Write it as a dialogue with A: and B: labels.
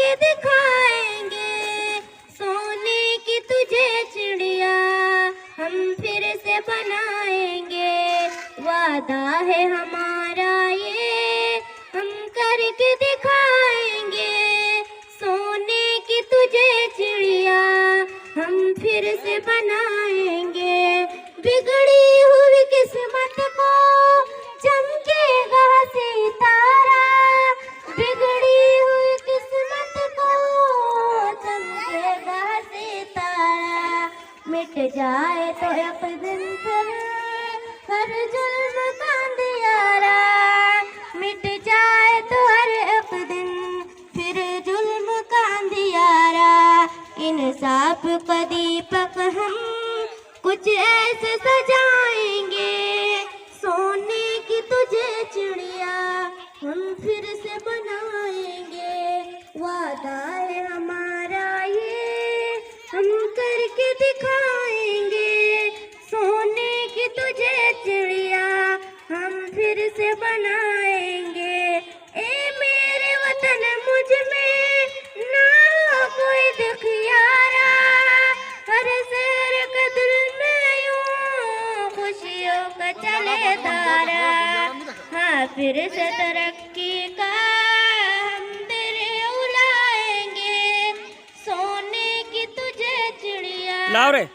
A: करके दिखाएंगे सोने की तुझे चिड़िया, हम फिर से बनाएंगे, वादा है हमारा ये, हम करके दिखाएंगे सोने की तुझे चिड़िया, हम फिर से बनाएंगे। बिगड़ी हुई किस्मत को चमकेगा सितारा, बिगड़ी हुई किस्मत को चमकेगा सितारा, मिट जाए तो एक दिन फिर हर जुल्म का अंधियारा, मिट जाए तो हर एक दिन फिर जुल्म का अंधियारा, इंसाफ का दीपक हम कुछ ऐसे सजाएंगे सोने की तुझे चिड़िया, हम फिर से बनाएंगे, वादा है हमारा ये, हम करके दिखाएंगे सोने की तुझे चिड़िया, हम फिर से बनाएंगे। ए मेरे वतन मुझ में ना हो कोई दुखियारा, हर शहर का दिल में यूं खुशियों का चले धारा, हाँ फिर से तरक्की का हम तेरे उलाएंगे सोने की तुझे चिड़िया।
B: लाओ रे।